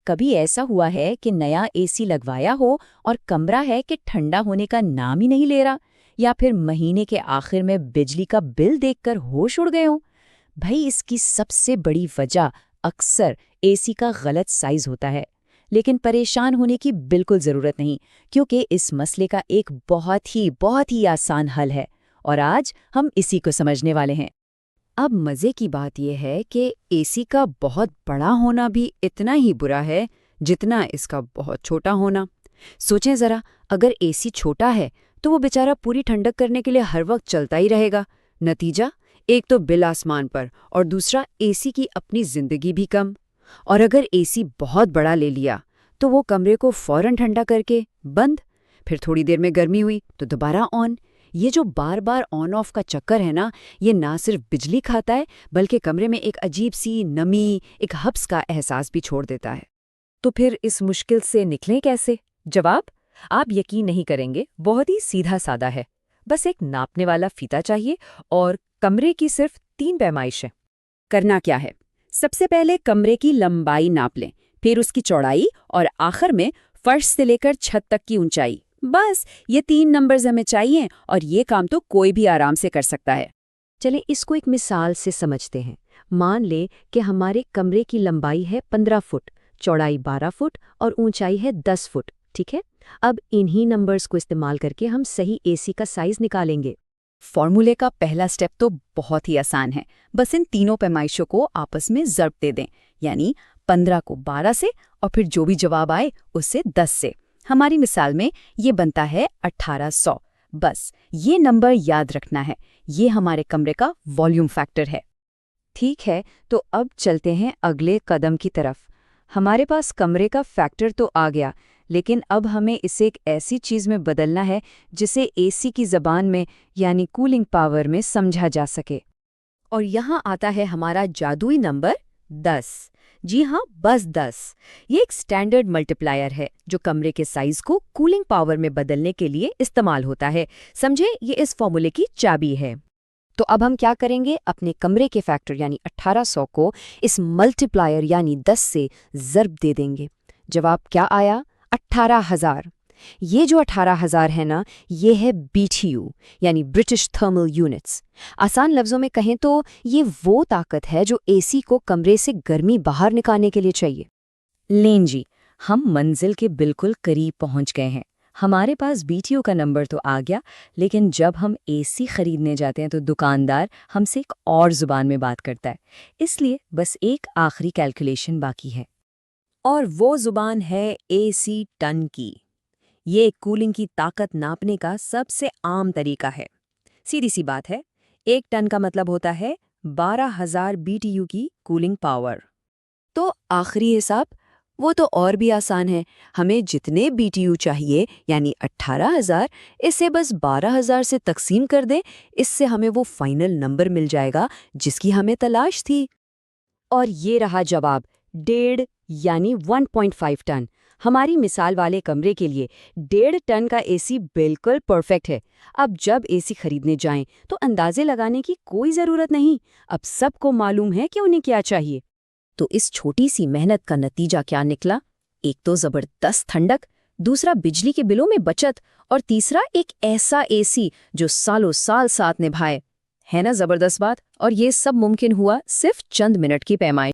कभी ऐसा हुआ है कि नया एसी लगवाया हो और कमरा है कि ठंडा होने का नाम ही नहीं ले रहा, या फिर महीने के आखिर में बिजली का बिल देखकर होश उड़ गए हो? भाई, इसकी सबसे बड़ी वजह अक्सर एसी का गलत साइज होता है। लेकिन परेशान होने की बिल्कुल ज़रूरत नहीं, क्योंकि इस मसले का एक बहुत ही आसान हल है, और आज हम इसी को समझने वाले हैं। अब मज़े की बात यह है कि एसी का बहुत बड़ा होना भी इतना ही बुरा है जितना इसका बहुत छोटा होना। सोचें ज़रा, अगर एसी छोटा है तो वो बेचारा पूरी ठंडक करने के लिए हर वक्त चलता ही रहेगा। नतीजा, एक तो बिल आसमान पर और दूसरा एसी की अपनी ज़िंदगी भी कम। और अगर एसी बहुत बड़ा ले लिया तो वो कमरे को फ़ौरन ठंडा करके बंद, फिर थोड़ी देर में गर्मी हुई तो दोबारा ऑन। ये जो बार बार ऑन ऑफ का चक्कर है ना, ये ना सिर्फ बिजली खाता है बल्कि कमरे में एक अजीब सी नमी, एक हब्स का एहसास भी छोड़ देता है। तो फिर इस मुश्किल से निकलें कैसे? जवाब आप यकीन नहीं करेंगे, बहुत ही सीधा सादा है। बस एक नापने वाला फीता चाहिए और कमरे की सिर्फ 3 पैमाइशें। करना क्या है? सबसे पहले कमरे की लंबाई नाप लें, फिर उसकी चौड़ाई और आखिर में फर्श से लेकर छत तक की ऊंचाई। बस ये 3 नंबर्स हमें चाहिए और ये काम तो कोई भी आराम से कर सकता है। चलें इसको एक मिसाल से समझते हैं। मान लें कि हमारे कमरे की लंबाई है 15 फुट, चौड़ाई 12 फुट और ऊंचाई है 10 फुट। ठीक है, अब इन्हीं नंबर्स को इस्तेमाल करके हम सही एसी का साइज निकालेंगे। फॉर्मूले का पहला स्टेप तो बहुत ही आसान है। बस इन तीनों पैमाइशों को आपस में ज़र्ब दे दें, यानी 15 को 12 से और फिर जो भी जवाब आए उससे 10 से। हमारी मिसाल में ये बनता है 1800। बस ये नंबर याद रखना है, ये हमारे कमरे का वॉल्यूम फैक्टर है। ठीक है, तो अब चलते हैं अगले कदम की तरफ। हमारे पास कमरे का फैक्टर तो आ गया, लेकिन अब हमें इसे एक ऐसी चीज़ में बदलना है जिसे एसी की ज़बान में यानी कूलिंग पावर में समझा जा सके। और यहाँ आता है हमारा जादुई नंबर 10। जी हाँ, बस 10। ये एक स्टैंडर्ड मल्टीप्लायर है जो कमरे के साइज को कूलिंग पावर में बदलने के लिए इस्तेमाल होता है। समझे, ये इस फॉर्मूले की चाबी है। तो अब हम क्या करेंगे? अपने कमरे के फैक्टर यानी 1800 को इस मल्टीप्लायर यानी 10 से ज़र्ब दे देंगे। जवाब क्या आया? 18,000। ये जो 18,000 है ना, ये है BTU यानी ब्रिटिश थर्मल यूनिट्स। आसान लफ्ज़ों में कहें तो ये वो ताकत है जो एसी को कमरे से गर्मी बाहर निकालने के लिए चाहिए। लें जी, हम मंजिल के बिल्कुल करीब पहुंच गए हैं। हमारे पास BTU का नंबर तो आ गया, लेकिन जब हम एसी खरीदने जाते हैं तो दुकानदार हमसे एक और ज़ुबान में बात करता है। इसलिए बस एक आखिरी कैलकुलेशन बाकी है, और वो ज़ुबान है एसी टन की। ये कूलिंग की ताकत नापने का सबसे आम तरीका है। सीधी सी बात है, 1 टन का मतलब होता है 12,000 BTU की कूलिंग पावर। तो आखिरी हिसाब वो तो और भी आसान है। हमें जितने BTU चाहिए यानी 18,000, इसे बस 12,000 से तकसीम कर दें। इससे हमें वो फाइनल नंबर मिल जाएगा जिसकी हमें तलाश थी। और ये रहा जवाब, 1.5 यानी 1.5 टन। हमारी मिसाल वाले कमरे के लिए 1.5 टन का एसी बिल्कुल परफेक्ट है। अब जब एसी खरीदने जाएं तो अंदाजे लगाने की कोई ज़रूरत नहीं। अब सबको मालूम है कि उन्हें क्या चाहिए। तो इस छोटी सी मेहनत का नतीजा क्या निकला? एक तो ज़बरदस्त ठंडक, दूसरा बिजली के बिलों में बचत, और तीसरा एक ऐसा एसी जो सालों साल साथ निभाए। है ना ज़बरदस्त बात? और ये सब मुमकिन हुआ सिर्फ चंद मिनट की पैमाइश